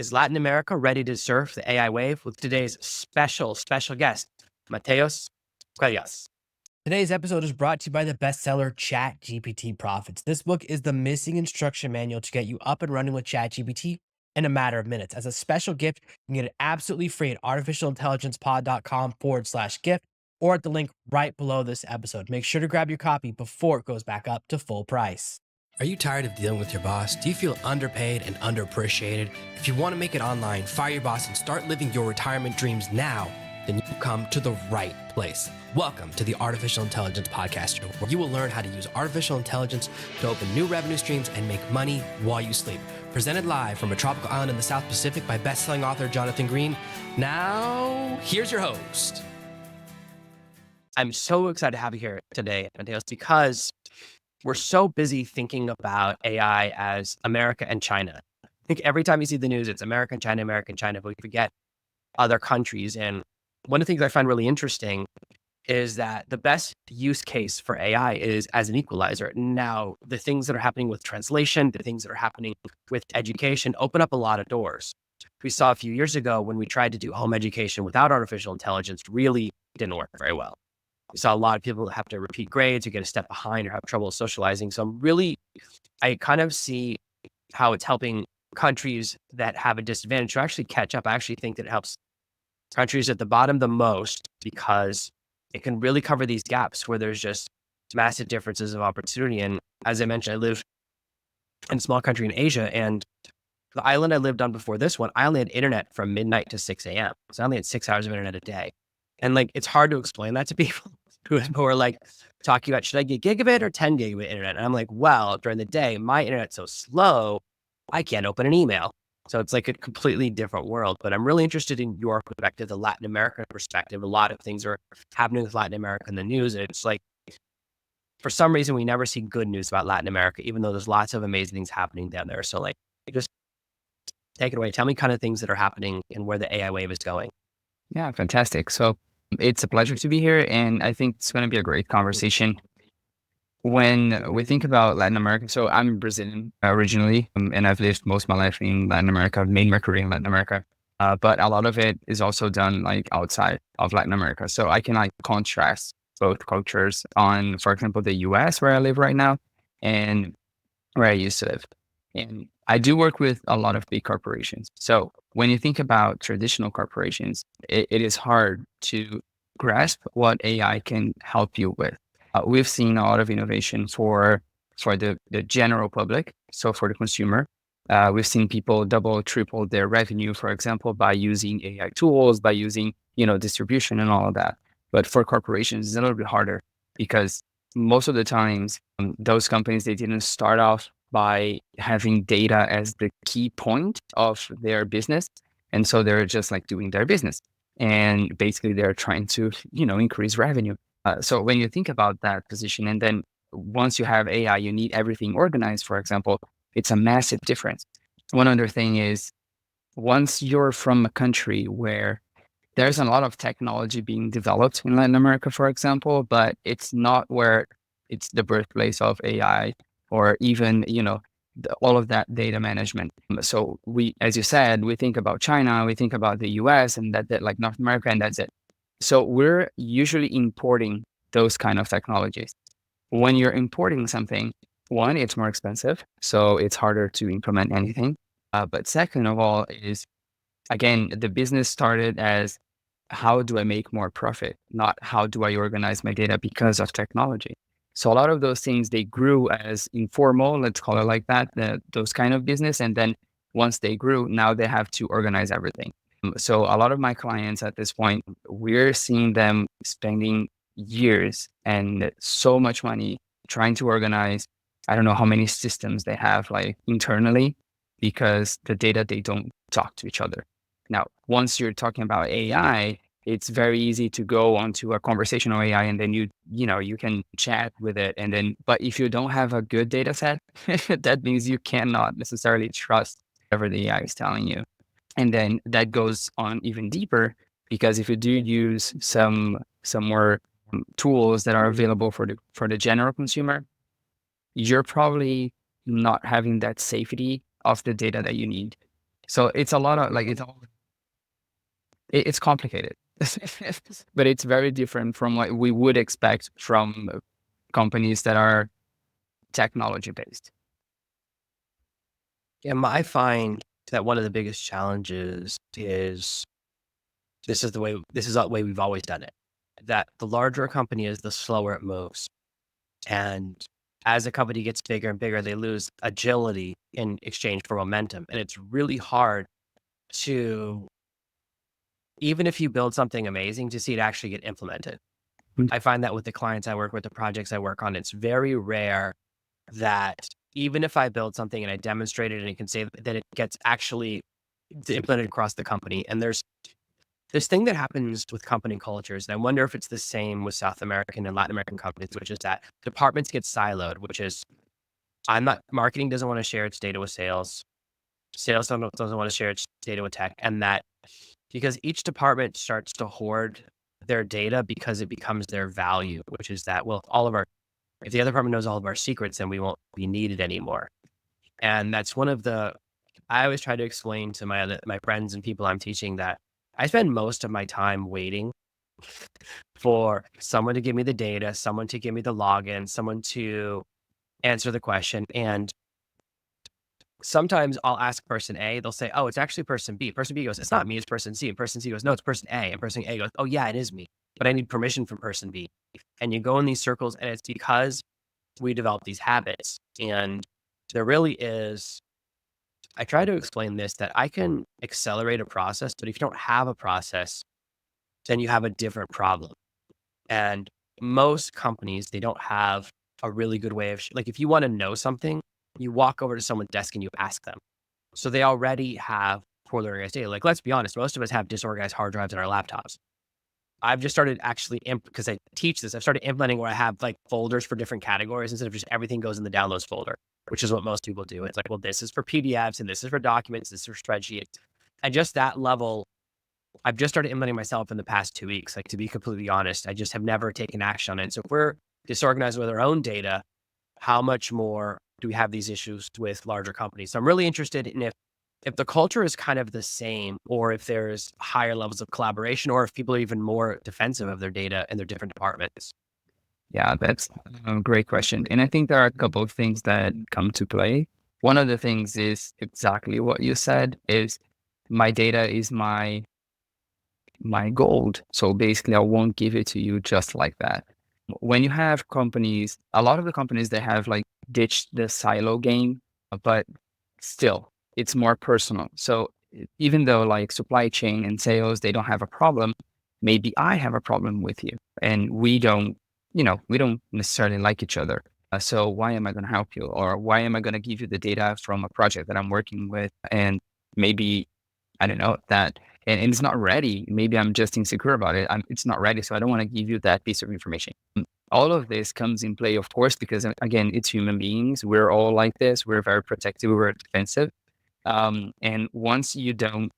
Is Latin America ready to surf the AI wave? With today's special guest, Mateus Quelhas. Today's episode is brought to you by the bestseller ChatGPT Profits. This book is the missing instruction manual to get you up and running with ChatGPT in a matter of minutes. As a special gift, you can get it absolutely free at artificialintelligencepod.com/gift or at the link right below this episode. Make sure to grab your copy before it goes back up to full price. Are you tired of dealing with your boss? Do you feel underpaid and underappreciated? If you want to make it online, fire your boss, and start living your retirement dreams now, then you come to the right place. Welcome to the Artificial Intelligence Podcast Show, where you will learn how to use artificial intelligence to open new revenue streams and make money while you sleep. Presented live from a tropical island in the South Pacific by best-selling author Jonathan Green. Now, here's your host. I'm so excited to have you here today, Mateus, because we're so busy thinking about AI as America and China. I think every time you see the news, it's America and China, but we forget other countries. And one of the things I find really interesting is that the best use case for AI is as an equalizer. Now, the things that are happening with translation, the things that are happening with education open up a lot of doors. We saw a few years ago when we tried to do home education without artificial intelligence, really didn't work very well. We saw a lot of people have to repeat grades or get a step behind or have trouble socializing. So I kind of see how it's helping countries that have a disadvantage to actually catch up. I actually think that it helps countries at the bottom the most because it can really cover these gaps where there's just massive differences of opportunity. And as I mentioned, I live in a small country in Asia, and the island I lived on before this one, I only had internet from midnight to 6 a.m. So I only had 6 hours of internet a day. And it's hard to explain that to people who are talking about, should I get gigabit or 10 gigabit internet? And I'm like, well, during the day, my internet's so slow, I can't open an email. So it's like a completely different world. But I'm really interested in your perspective, the Latin American perspective. A lot of things are happening with Latin America in the news. And it's like, for some reason, we never see good news about Latin America, even though there's lots of amazing things happening down there. So just take it away. Tell me kind of things that are happening and where the AI wave is going. Yeah, fantastic. So it's a pleasure to be here, and I think it's going to be a great conversation. When we think about Latin America, so I'm Brazilian originally, and I've lived most of my life in Latin America. I've made my career in Latin America, but a lot of it is also done outside of Latin America. So I can contrast both cultures on, for example, the US where I live right now and where I used to live. And I do work with a lot of big corporations. So when you think about traditional corporations, it is hard to grasp what AI can help you with. We've seen a lot of innovation for the general public, so for the consumer. We've seen people double, triple their revenue, for example, by using AI tools, by using distribution and all of that. But for corporations, it's a little bit harder because most of the times, those companies, they didn't start off by having data as the key point of their business. And so they're just doing their business. And basically they're trying to, increase revenue. So when you think about that position, and then once you have AI, you need everything organized, for example, it's a massive difference. One other thing is, once you're from a country where there's a lot of technology being developed in Latin America, for example, but it's not where it's the birthplace of AI or even, all of that data management. So we, as you said, we think about China, we think about the US and that North America, and that's it. So we're usually importing those kind of technologies. When you're importing something, one, it's more expensive, so it's harder to implement anything. But second of all is, again, the business started as, how do I make more profit? Not how do I organize my data because of technology. So a lot of those things, they grew as informal, let's call it like that, those kind of business. And then once they grew, now they have to organize everything. So a lot of my clients at this point, we're seeing them spending years and so much money trying to organize, I don't know how many systems they have internally, because the data, they don't talk to each other. Now, once you're talking about AI, it's very easy to go onto a conversational AI and then you can chat with it. And then, but if you don't have a good data set, that means you cannot necessarily trust whatever the AI is telling you. And then that goes on even deeper, because if you do use some more tools that are available for the general consumer, you're probably not having that safety of the data that you need. So it's a lot of like, it's complicated, but it's very different from what we would expect from companies that are technology based. Yeah, I find that one of the biggest challenges is this is the way we've always done it. That the larger a company is, the slower it moves. And as a company gets bigger and bigger, they lose agility in exchange for momentum. And it's really hard to, even if you build something amazing, to see it actually get implemented. Mm. I find that with the clients I work with, the projects I work on, it's very rare that even if I build something and I demonstrate it and I can say that it gets actually implemented across the company. And there's this thing that happens with company cultures, and I wonder if it's the same with South American and Latin American companies, which is that departments get siloed, which is marketing doesn't want to share its data with sales. Sales doesn't want to share its data with tech. And that because each department starts to hoard their data because it becomes their value, which is that, well, if the other department knows all of our secrets, then we won't be needed anymore. And that's I always try to explain to my friends and people I'm teaching that I spend most of my time waiting for someone to give me the data, someone to give me the login, someone to answer the question. And sometimes I'll ask person A, they'll say, oh, it's actually person B. Person B goes, it's not me, it's person C. And person C goes, no, it's person A. And person A goes, oh yeah, it is me, but I need permission from person B. And you go in these circles, and it's because we develop these habits. And there really is, I try to explain this, that I can accelerate a process, but if you don't have a process, then you have a different problem. And most companies, they don't have a really good way of, like, if you want to know something, you walk over to someone's desk and you ask them. So they already have poorly organized data. Like, let's be honest, most of us have disorganized hard drives in our laptops. I've just started actually, because I teach this, I've started implementing where I have like folders for different categories instead of just everything goes in the downloads folder, which is what most people do. It's like, well, this is for PDFs and this is for documents, this is for spreadsheets. And just that level, I've just started implementing myself in the past 2 weeks. Like, to be completely honest, I just have never taken action on it. So if we're disorganized with our own data, how much more do we have these issues with larger companies? So I'm really interested in if the culture is kind of the same, or if there's higher levels of collaboration, or if people are even more defensive of their data in their different departments. Yeah, that's a great question. And I think there are a couple of things that come to play. One of the things is exactly what you said is my data is my gold. So basically I won't give it to you just like that. When you have companies, a lot of the companies, they have like ditched the silo game, but still it's more personal. So even though like supply chain and sales, they don't have a problem, maybe I have a problem with you and we don't necessarily like each other. So why am I going to help you? Or why am I going to give you the data from a project that I'm working with? And maybe, I don't know, that, and it's not ready. Maybe I'm just insecure about it. It's not ready. So I don't want to give you that piece of information. All of this comes in play, of course, because again, it's human beings. We're all like this. We're very protective. We're defensive. And once you don't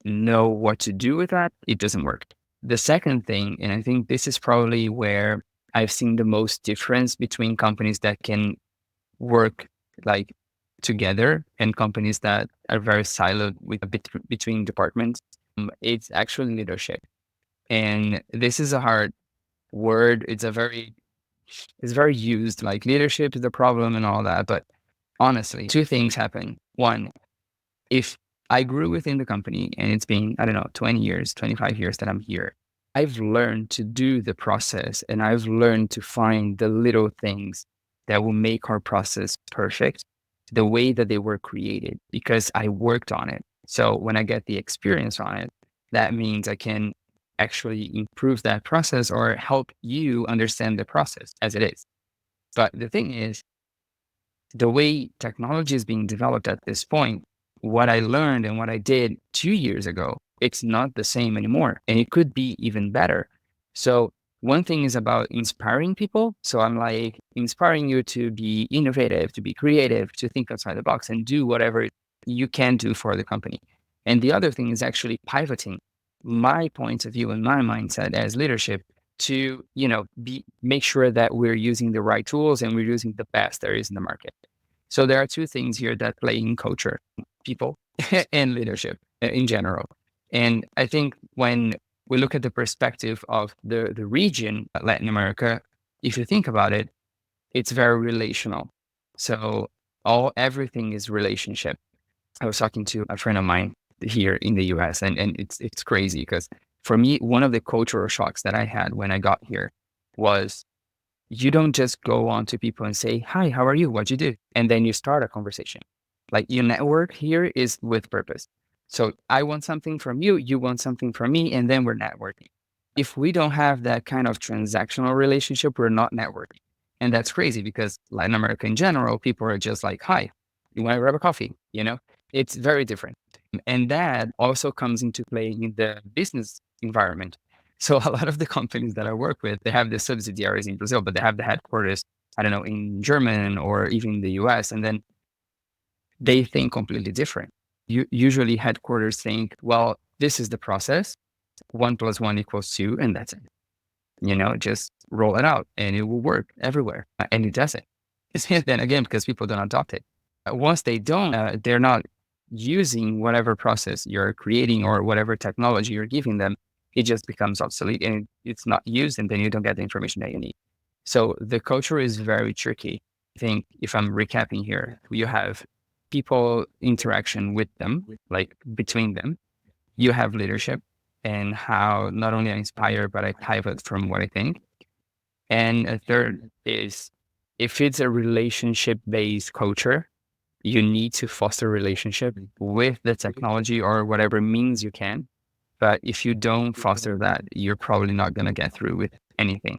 know what to do with that, it doesn't work. The second thing, and I think this is probably where I've seen the most difference between companies that can work like together and companies that are very siloed with a bit between departments, it's actually leadership. And this is a hard word. It's very used, like leadership is the problem and all that. But honestly, two things happen. One, if I grew within the company and it's been, I don't know, 20 years, 25 years that I'm here, I've learned to do the process and I've learned to find the little things that will make our process perfect the way that they were created because I worked on it. So when I get the experience on it, that means I can actually improve that process or help you understand the process as it is. But the thing is, the way technology is being developed at this point, what I learned and what I did 2 years ago, it's not the same anymore. And it could be even better. So one thing is about inspiring people. So I'm like inspiring you to be innovative, to be creative, to think outside the box and do whatever you can do for the company. And the other thing is actually pivoting my point of view and my mindset as leadership to, make sure that we're using the right tools and we're using the best there is in the market. So there are two things here that play in culture: people and leadership in general. And I think when we look at the perspective of the region, Latin America, if you think about it, it's very relational. So everything is relationship. I was talking to a friend of mine here in the US, and it's crazy because for me, one of the cultural shocks that I had when I got here was you don't just go on to people and say, "Hi, how are you? What'd you do?" And then you start a conversation. Like your network here is with purpose. So I want something from you, you want something from me, and then we're networking. If we don't have that kind of transactional relationship, we're not networking. And that's crazy because Latin America in general, people are just like, "Hi, you want to grab a coffee?" It's very different. And that also comes into play in the business environment. So a lot of the companies that I work with, they have the subsidiaries in Brazil, but they have the headquarters, I don't know, in German or even the US. And then they think completely different. Usually headquarters think, well, this is the process. 1 + 1 = 2, and that's it. Just roll it out and it will work everywhere. And it doesn't. Then again, because people don't adopt it. Once they don't, they're not using whatever process you're creating or whatever technology you're giving them, it just becomes obsolete and it's not used, and then you don't get the information that you need. So the culture is very tricky. I think if I'm recapping here, you have people interaction with them, like between them. You have leadership and how not only I inspire, but I pivot from what I think. And a third is if it's a relationship-based culture, you need to foster relationship with the technology or whatever means you can. But if you don't foster that, you're probably not going to get through with anything.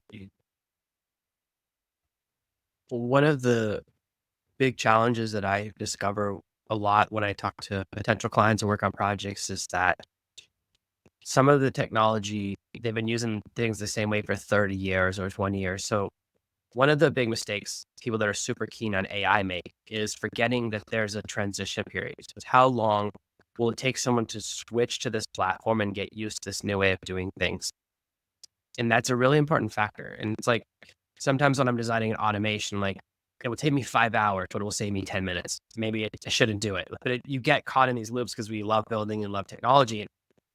One of the big challenges that I discover a lot when I talk to potential clients and work on projects is that some of the technology, they've been using things the same way for 30 years or 20 years. So one of the big mistakes people that are super keen on AI make is forgetting that there's a transition period. So how long will it take someone to switch to this platform and get used to this new way of doing things? And that's a really important factor. And it's like sometimes when I'm designing an automation, like it would take me 5 hours, but it will save me 10 minutes. Maybe I shouldn't do it, but you get caught in these loops because we love building and love technology. And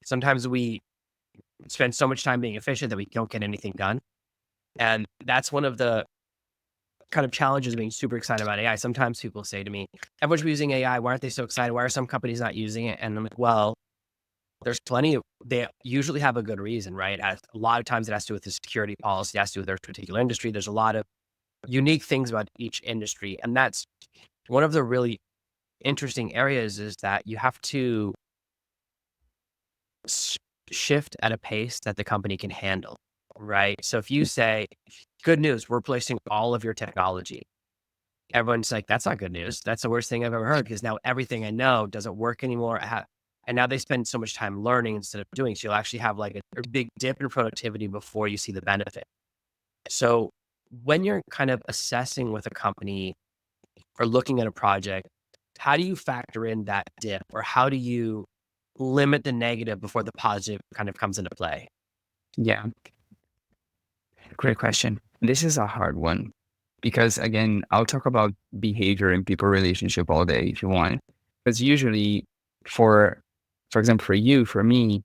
sometimes we spend so much time being efficient that we don't get anything done. And that's one of the kind of challenges of being super excited about AI. Sometimes people say to me, everyone's using AI. Why aren't they so excited? Why are some companies not using it? And I'm like, well, there's plenty of, they usually have a good reason, right? A lot of times it has to do with the security policy, it has to do with their particular industry. There's a lot of unique things about each industry. And that's one of the really interesting areas is that you have to shift at a pace that the company can handle, right? So if you say, good news, we're replacing all of your technology. Everyone's like, that's not good news. That's the worst thing I've ever heard because now everything I know doesn't work anymore. And now they spend so much time learning instead of doing. So you'll actually have like a big dip in productivity before you see the benefit. So when you're kind of assessing with a company or looking at a project, how do you factor in that dip or how do you limit the negative before the positive kind of comes into play? Yeah, great question. This is a hard one because again, I'll talk about behavior and people relationship all day if you want. Because usually for example, for you, for me,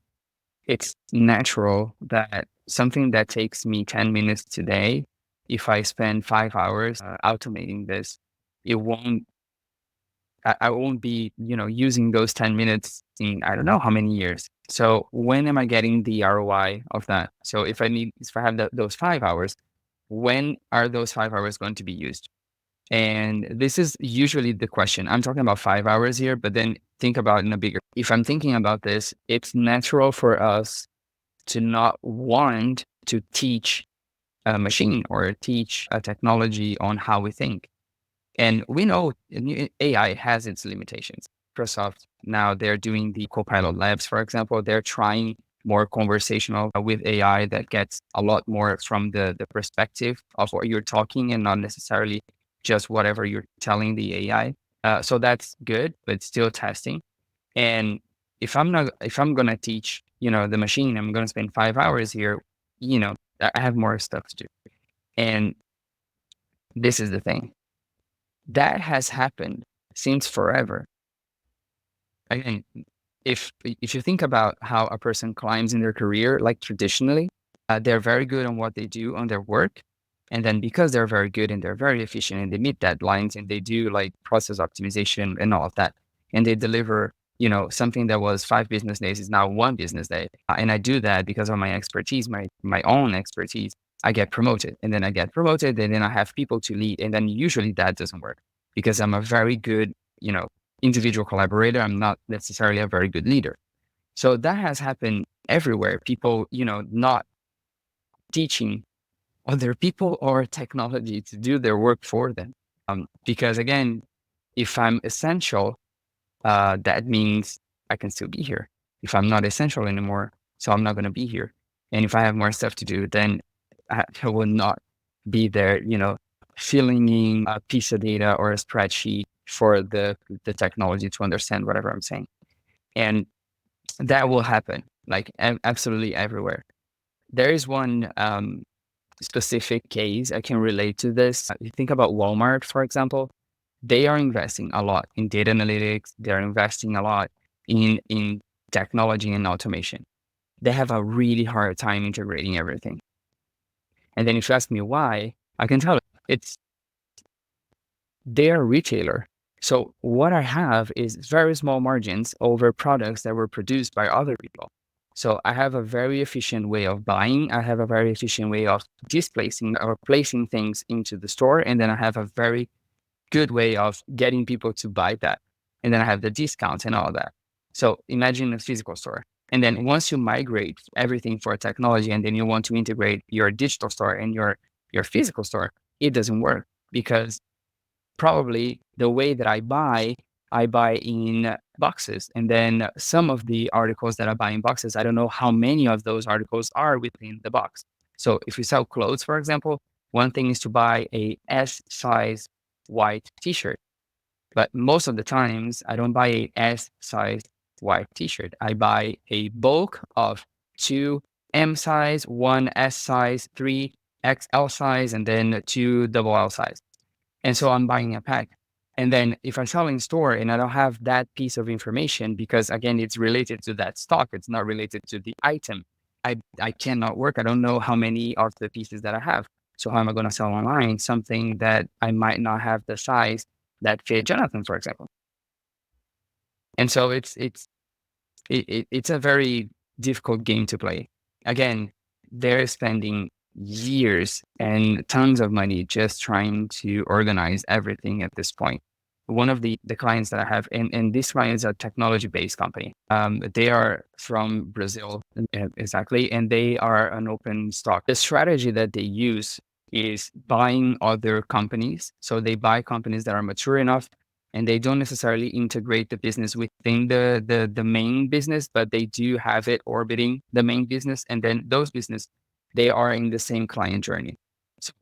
it's natural that something that takes me 10 minutes today, if I spend 5 hours automating this, it won't, I won't be, using those 10 minutes in, I don't know how many years. So when am I getting the ROI of that? So if I have those 5 hours, when are those 5 hours going to be used? And this is usually the question. I'm talking about 5 hours here, but then think about in a bigger, if I'm thinking about this, it's natural for us to not want to teach a machine or teach a technology on how we think. And we know AI has its limitations. Microsoft, now they're doing the Copilot Labs, for example, they're trying more conversational with AI that gets a lot more from the perspective of what you're talking and not necessarily just whatever you're telling the AI. So that's good, but still testing. And if I'm going to teach, the machine, I'm going to spend 5 hours here, I have more stuff to do. And this is the thing that has happened since forever. again, if you think about how a person climbs in their career, like traditionally, they're very good on what they do on their work. And then because they're very good and they're very efficient and they meet deadlines and they do like process optimization and all of that, and they deliver, something that was 5 business days is now 1 business day. And I do that because of my expertise, my own expertise. I get promoted and then I get promoted and then I have people to lead. And then usually that doesn't work because I'm a very good, individual collaborator. I'm not necessarily a very good leader. So that has happened everywhere. People, not teaching other people or technology to do their work for them. Because again, if I'm essential, that means I can still be here. If I'm not essential anymore, so I'm not going to be here. And if I have more stuff to do, then I will not be there, filling in a piece of data or a spreadsheet for the technology to understand whatever I'm saying. And that will happen like absolutely everywhere. There is one specific case I can relate to this. You think about Walmart, for example, they are investing a lot in data analytics. They're investing a lot in technology and automation. They have a really hard time integrating everything. And then if you ask me why, I can tell you it's they're a retailer. So what I have is very small margins over products that were produced by other people. So I have a very efficient way of buying. I have a very efficient way of displacing or placing things into the store. And then I have a very good way of getting people to buy that. And then I have the discounts and all that. So imagine a physical store. And then once you migrate everything for technology and then you want to integrate your digital store and your physical store, it doesn't work because probably the way that I buy in boxes. And then some of the articles that I buy in boxes, I don't know how many of those articles are within the box. So if you sell clothes, for example, one thing is to buy a S size white t-shirt. But most of the times I don't buy a S size white t-shirt. I buy a bulk of 2 M size, 1 S size, 3 XL size, and then 2 XXL size. And so I'm buying a pack. And then if I'm selling store and I don't have that piece of information, because again, it's related to that stock, it's not related to the item, I cannot work. I don't know how many of the pieces that I have. So how am I going to sell online something that I might not have the size that fit Jonathan, for example? And so it's a very difficult game to play. Again, they're spending years and tons of money just trying to organize everything at this point. One of the clients that I have, and this client is a technology-based company. They are from Brazil, exactly, and they are an open stock. The strategy that they use is buying other companies. So they buy companies that are mature enough and they don't necessarily integrate the business within the main business, but they do have it orbiting the main business. And then those business, they are in the same client journey. So,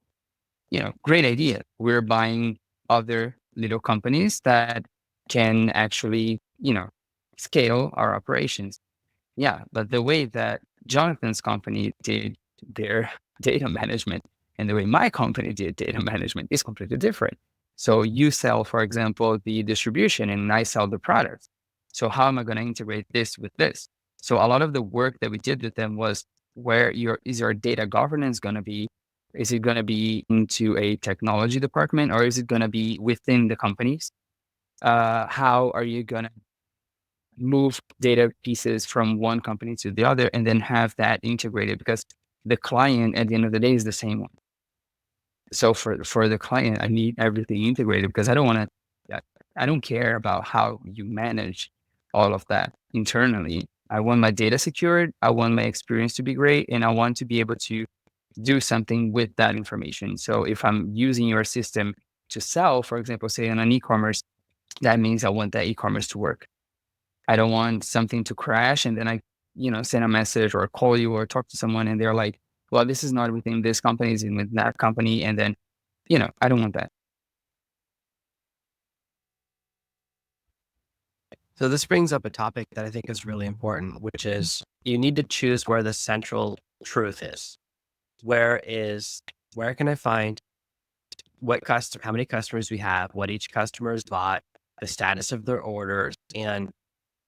great idea. We're buying other little companies that can actually, scale our operations. Yeah, but the way that Jonathan's company did their data management and the way my company did data management is completely different. So you sell, for example, the distribution and I sell the products. So how am I going to integrate this with this? So a lot of the work that we did with them was where is your data governance going to be? Is it going to be into a technology department or is it going to be within the companies? How are you going to move data pieces from one company to the other and then have that integrated? Because the client at the end of the day is the same one. So for the client, I need everything integrated because I don't care about how you manage all of that internally. I want my data secured. I want my experience to be great. And I want to be able to do something with that information. So if I'm using your system to sell, for example, say on an e-commerce, that means I want that e-commerce to work. I don't want something to crash and then I, send a message or call you or talk to someone and they're like, well, this is not within this company, it's in with that company. And then, I don't want that. So this brings up a topic that I think is really important, which is you need to choose where the central truth is. Where can I find how many customers we have, what each customer has bought, the status of their orders, and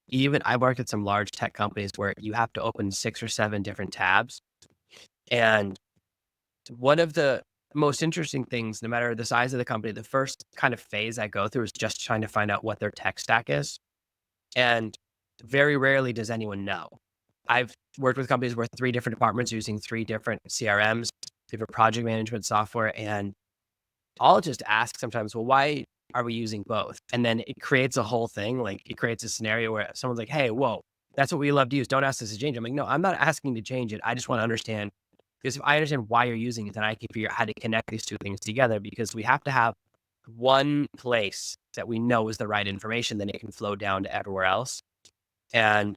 even I worked at some large tech companies where you have to open 6 or 7 different tabs. And one of the most interesting things, no matter the size of the company, the first kind of phase I go through is just trying to find out what their tech stack is. And very rarely does anyone know. I've worked with companies where 3 different departments using 3 different CRMs, different project management software, and I'll just ask sometimes, well, why are we using both? And then it creates a whole thing. Like it creates a scenario where someone's like, hey, whoa, that's what we love to use. Don't ask us to change it. I'm like, no, I'm not asking to change it. I just want to understand, because if I understand why you're using it, then I can figure out how to connect these 2 things together, because we have to have one place that we know is the right information, then it can flow down to everywhere else. And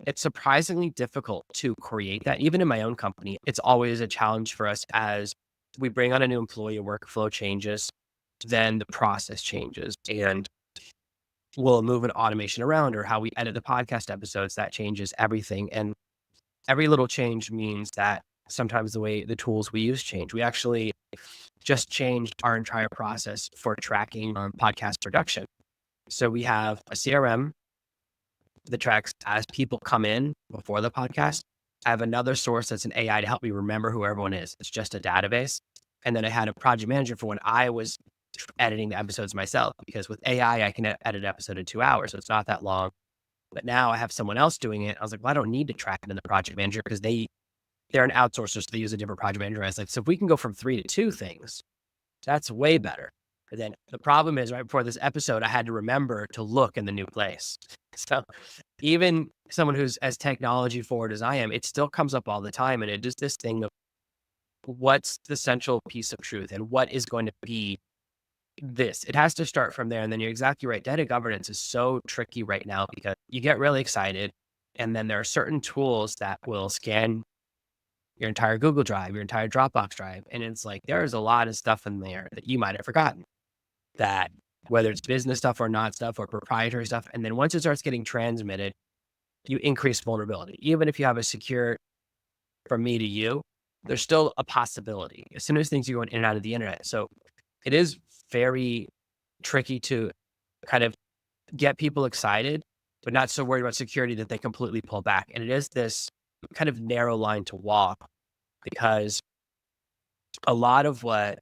it's surprisingly difficult to create that. Even in my own company, it's always a challenge for us as we bring on a new employee, workflow changes, then the process changes. And we'll move an automation around, or how we edit the podcast episodes, that changes everything. And every little change means that sometimes the way the tools we use change. We actually just changed our entire process for tracking podcast production. So we have a CRM that tracks as people come in before the podcast. I have another source that's an AI to help me remember who everyone is. It's just a database. And then I had a project manager for when I was editing the episodes myself, because with AI, I can edit an episode in 2 hours. So it's not that long. But now I have someone else doing it. I was like, well, I don't need to track it in the project manager, because they're an outsourcer, so they use a different project manager. I was like, so if we can go from 3 to 2 things, that's way better. But then the problem is, right before this episode, I had to remember to look in the new place. So even someone who's as technology forward as I am, it still comes up all the time. And it is this thing of what's the central piece of truth and what is going to be this. It has to start from there. And then you're exactly right. Data governance is so tricky right now, because you get really excited. And then there are certain tools that will scan your entire Google Drive, your entire Dropbox drive. And it's like, there's a lot of stuff in there that you might have forgotten, that whether it's business stuff or not stuff or proprietary stuff. And then once it starts getting transmitted, you increase vulnerability. Even if you have a secure from me to you, there's still a possibility as soon as things are going in and out of the internet. So it is very tricky to kind of get people excited, but not so worried about security that they completely pull back. And it is this kind of narrow line to walk, because a lot of what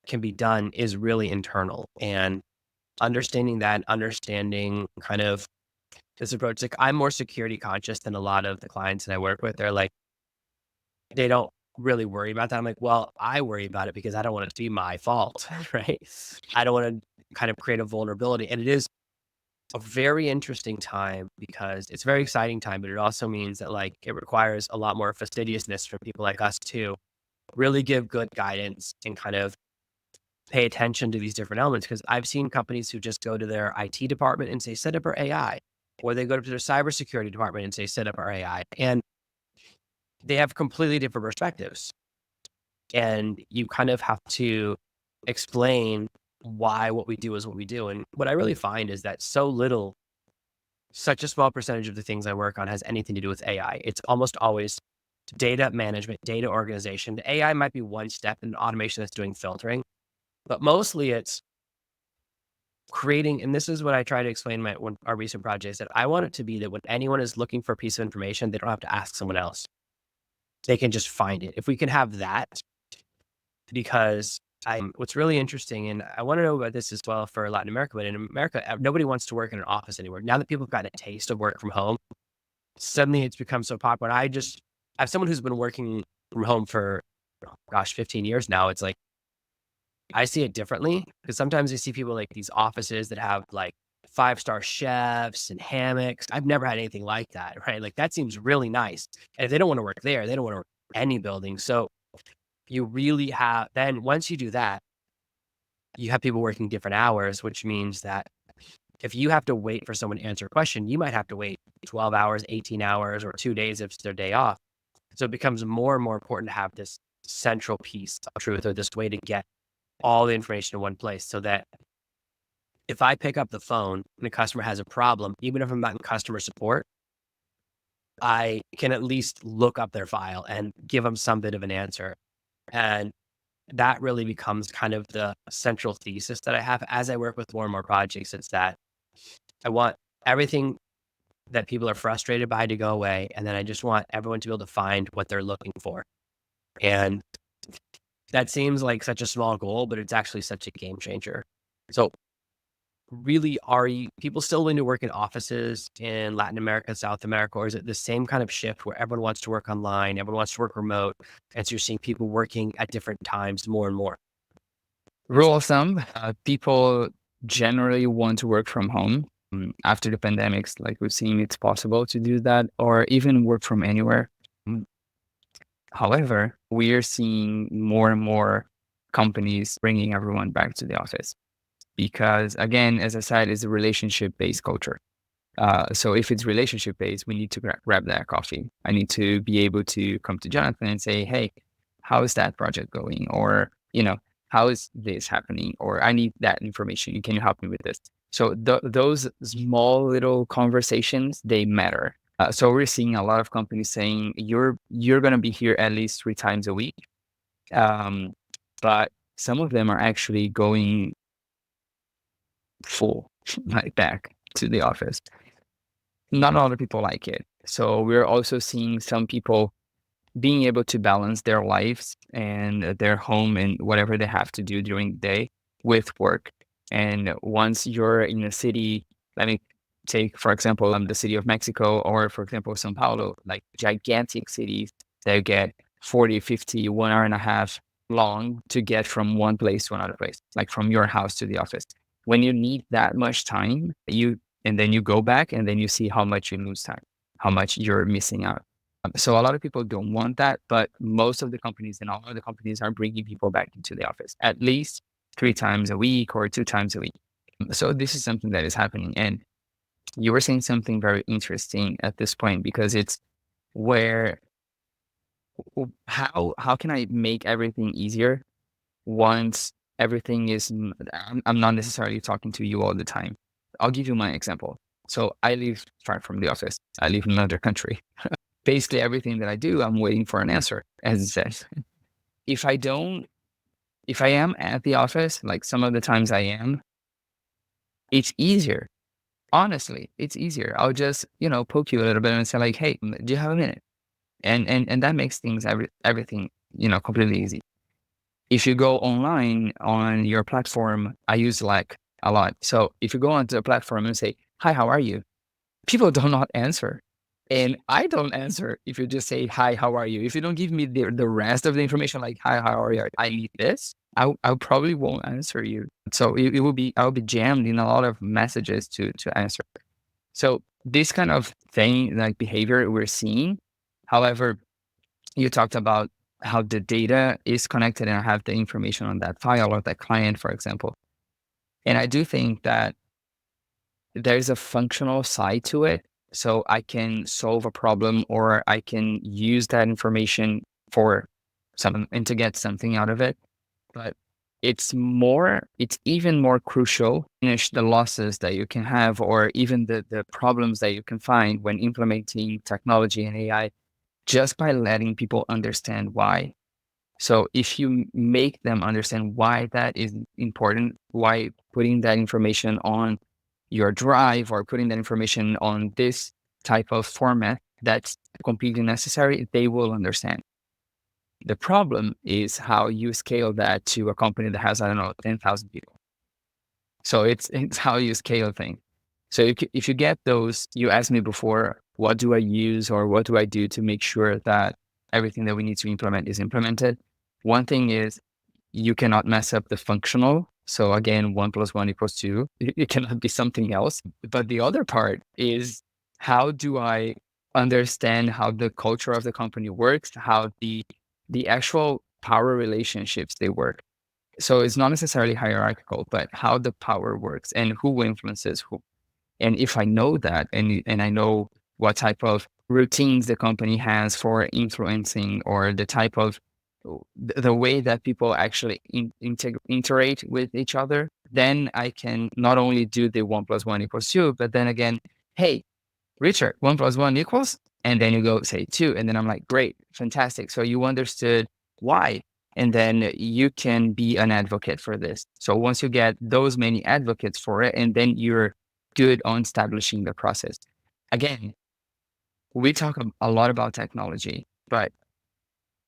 can be done is really internal, and understanding that, understanding kind of this approach. Like I'm more security conscious than a lot of the clients that I work with. They're like, they don't really worry about that. I'm like, well, I worry about it because I don't want it to be my fault, right? I don't want to kind of create a vulnerability. And it is a very interesting time, because it's a very exciting time, but it also means that like it requires a lot more fastidiousness from people like us to really give good guidance and kind of pay attention to these different elements. Because I've seen companies who just go to their IT department and say, set up our AI, or they go to their cybersecurity department and say, set up our AI. And they have completely different perspectives. And you kind of have to explain why what we do is what we do. And what I really find is that such a small percentage of the things I work on has anything to do with AI. It's almost always data management, data organization. The AI might be one step in automation that's doing filtering, but mostly it's creating, and this is what I try to explain in our recent projects, that I want it to be that when anyone is looking for a piece of information, they don't have to ask someone else. They can just find it. If we can have that, because what's really interesting, and I want to know about this as well for Latin America, but in America, nobody wants to work in an office anymore. Now that people have gotten a taste of work from home, suddenly it's become so popular. I have someone who's been working from home for, gosh, 15 years now. It's like, I see it differently, because sometimes I see people like these offices that have like 5-star chefs and hammocks. I've never had anything like that, right? Like that seems really nice. And if they don't want to work there, they don't want to work any building. So you really have, then once you do that, you have people working different hours, which means that if you have to wait for someone to answer a question, you might have to wait 12 hours, 18 hours, or 2 days if it's their day off. So it becomes more and more important to have this central piece of truth, or this way to get all the information in one place, so that if I pick up the phone and a customer has a problem, even if I'm not in customer support, I can at least look up their file and give them some bit of an answer. And that really becomes kind of the central thesis that I have as I work with more and more projects. It's that I want everything that people are frustrated by to go away. And then I just want everyone to be able to find what they're looking for. And that seems like such a small goal, but it's actually such a game changer. So really, are people still willing to work in offices in Latin America, South America, or is it the same kind of shift where everyone wants to work online, everyone wants to work remote, and so you're seeing people working at different times more and more? Rule of thumb, people generally want to work from home. After the pandemics, like we've seen, it's possible to do that or even work from anywhere. Mm. However, we are seeing more and more companies bringing everyone back to the office because, again, as I said, it's a relationship-based culture. So if it's relationship based, we need to grab that coffee. I need to be able to come to Jonathan and say, "Hey, how is that project going?" Or, how is this happening? Or I need that information. Can you help me with this? So those small little conversations, they matter. So we're seeing a lot of companies saying you're going to be here at least 3 times a week. Um, but some of them are actually going full, like back to the office. Not a lot of people like it. So we're also seeing some people being able to balance their lives and their home and whatever they have to do during the day with work. And once you're in a city, let me take, for example, the city of Mexico or, for example, Sao Paulo, like gigantic cities that get 40, 50, 1 hour and a half long to get from one place to another place, like from your house to the office. When you need that much time, and then you go back and then you see how much you lose time, how much you're missing out. So a lot of people don't want that, but most of the companies and all of the companies are bringing people back into the office at least 3 times a week or 2 times a week. So this is something that is happening. And you were saying something very interesting at this point because it's where how can I make everything easier once everything is I'm not necessarily talking to you all the time. I'll give you my example. So I live far from the office. I live in another country. Basically everything that I do, I'm waiting for an answer, as it says. If I don't, if I am at the office, like some of the times I am, it's easier. Honestly, it's easier. I'll just, poke you a little bit and say like, "Hey, do you have a minute?" And that makes things everything, completely easy. If you go online on your platform, I use Slack a lot. So if you go onto the platform and say, "Hi, how are you?" People do not answer. And I don't answer if you just say, "Hi, how are you?" If you don't give me the rest of the information, like, "Hi, how are you? I need this," I probably won't answer you. So I'll be jammed in a lot of messages to answer. So this kind of thing, like behavior we're seeing. However, you talked about how the data is connected and I have the information on that file or that client, for example. And I do think that there's a functional side to it. So I can solve a problem or I can use that information for something and to get something out of it. But it's even more crucial to finish the losses that you can have or even the problems that you can find when implementing technology and AI just by letting people understand why. So if you make them understand why that is important, why putting that information on your drive or putting that information on this type of format that's completely necessary, they will understand. The problem is how you scale that to a company that has, I don't know, 10,000 people. So it's how you scale things. So if you get those, you asked me before, what do I use or what do I do to make sure that everything that we need to implement is implemented? One thing is you cannot mess up the functional. So again, 1 + 1 = 2. It cannot be something else. But the other part is how do I understand how the culture of the company works, how the actual power relationships they work. So it's not necessarily hierarchical, but how the power works and who influences who. And if I know that and I know what type of routines the company has for influencing or the type of the way that people actually interact with each other, then I can not only do the 1 + 1 = 2, but then again, "Hey, Richard, 1 + 1 =," and then you go say 2. And then I'm like, "Great, fantastic. So you understood why." And then you can be an advocate for this. So once you get those many advocates for it, and then you're good on establishing the process. again, we talk a lot about technology, but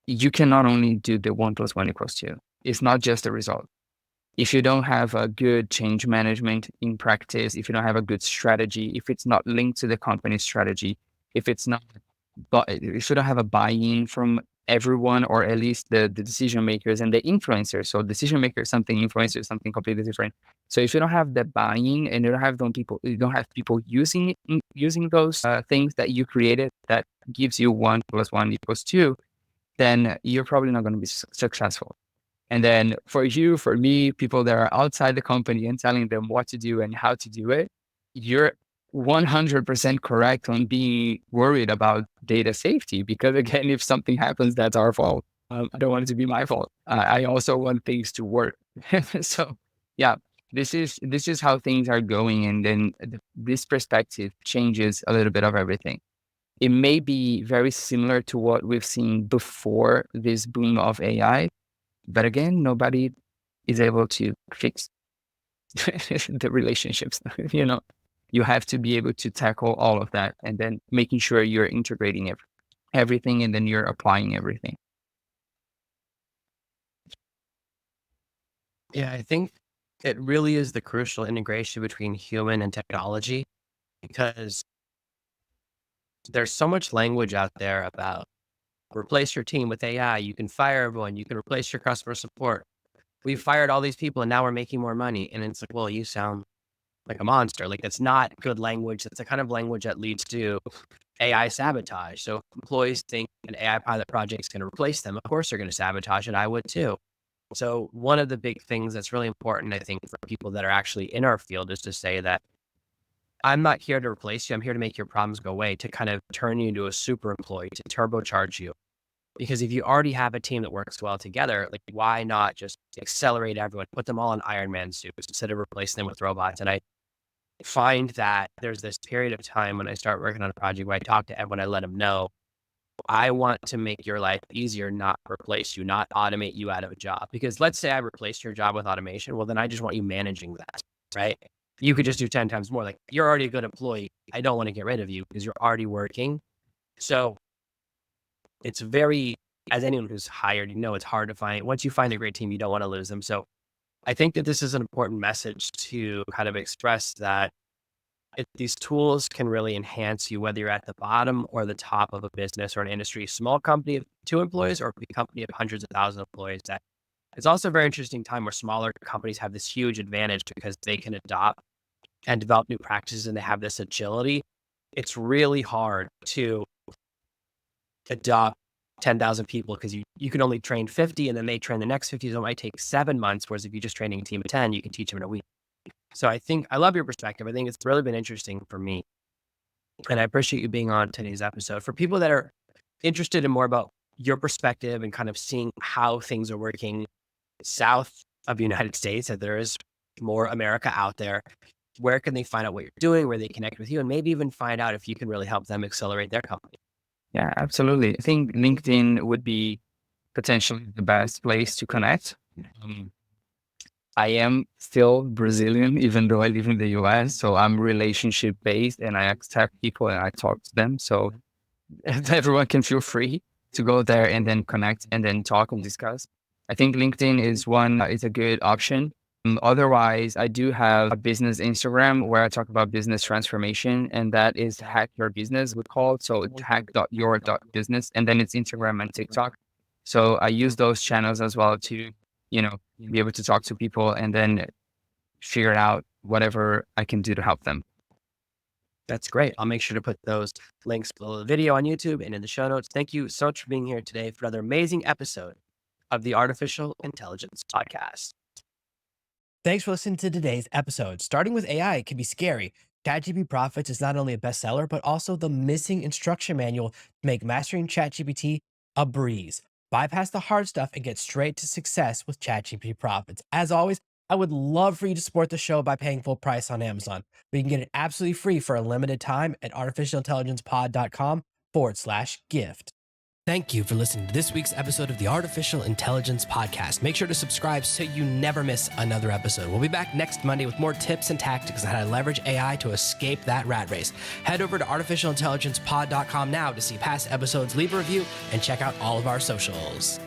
you can not only do the 1 + 1 = 2. It's not just the result. If you don't have a good change management in practice, if you don't have a good strategy, if it's not linked to the company strategy, if it's not, but if you don't have a buy-in from everyone, or at least the decision makers and the influencers. So decision maker is something, influencer is something completely different. So if you don't have the buy-in and you don't have people using those things that you created that gives you 1 + 1 = 2, then you're probably not going to be successful. And then for you, for me, people that are outside the company and telling them what to do and how to do it, you're 100% correct on being worried about data safety. Because again, if something happens, that's our fault. I don't want it to be my fault. I also want things to work. So yeah, this is how things are going. And then this perspective changes a little bit of everything. It may be very similar to what we've seen before this boom of AI, but again, nobody is able to fix the relationships. You have to be able to tackle all of that, and then making sure you're integrating everything, and then you're applying everything. Yeah, I think it really is the crucial integration between human and technology, because there's so much language out there about replace your team with AI. You can fire everyone. You can replace your customer support. We've fired all these people and now we're making more money. And it's like, well, you sound like a monster. Like, that's not good language. That's the kind of language that leads to AI sabotage. So if employees think an AI pilot project is going to replace them, of course they're going to sabotage it. I would too. So one of the big things that's really important, I think, for people that are actually in our field is to say that I'm not here to replace you. I'm here to make your problems go away, to kind of turn you into a super employee, to turbocharge you. Because if you already have a team that works well together, like, why not just accelerate everyone, put them all in Iron Man suits instead of replacing them with robots? And I find that there's this period of time when I start working on a project where I talk to everyone, I let them know, I want to make your life easier, not replace you, not automate you out of a job. Because let's say I replace your job with automation. Well, then I just want you managing that, right? You could just do 10 times more. Like, you're already a good employee. I don't want to get rid of you because you're already working. So it's very, as anyone who's hired, it's hard to find. Once you find a great team, you don't want to lose them. So I think that this is an important message to kind of express that these tools can really enhance you, whether you're at the bottom or the top of a business or an industry, small company of 2 employees or a big company of hundreds of thousands of employees. That it's also a very interesting time where smaller companies have this huge advantage because they can adopt and develop new practices and they have this agility. It's really hard to adopt 10,000 people because you can only train 50 and then they train the next 50. So it might take 7 months. Whereas if you're just training a team of 10, you can teach them in a week. So I think I love your perspective. I think it's really been interesting for me. And I appreciate you being on today's episode. For people that are interested in more about your perspective and kind of seeing how things are working south of the United States, that there is more America out there, where can they find out what you're doing, where they connect with you, and maybe even find out if you can really help them accelerate their company? Yeah, absolutely. I think LinkedIn would be potentially the best place to connect. Um, I am still Brazilian, even though I live in the US. So I'm relationship based and I accept people and I talk to them. So everyone can feel free to go there and then connect and then talk and discuss. I think LinkedIn is a good option. Otherwise, I do have a business Instagram where I talk about business transformation, and that is Hack Your Business, we call it. So it's hack.your.business, and then it's Instagram and TikTok. So I use those channels as well to, be able to talk to people and then figure out whatever I can do to help them. That's great. I'll make sure to put those links below the video on YouTube and in the show notes. Thank you so much for being here today for another amazing episode of the Artificial Intelligence Podcast. Thanks for listening to today's episode. Starting with AI can be scary. ChatGPT Profits is not only a bestseller, but also the missing instruction manual to make mastering ChatGPT a breeze. Bypass the hard stuff and get straight to success with ChatGPT Profits. As always, I would love for you to support the show by paying full price on Amazon. We can get it absolutely free for a limited time at artificialintelligencepod.com/gift. Thank you for listening to this week's episode of the Artificial Intelligence Podcast. Make sure to subscribe so you never miss another episode. We'll be back next Monday with more tips and tactics on how to leverage AI to escape that rat race. Head over to artificialintelligencepod.com now to see past episodes, leave a review, and check out all of our socials.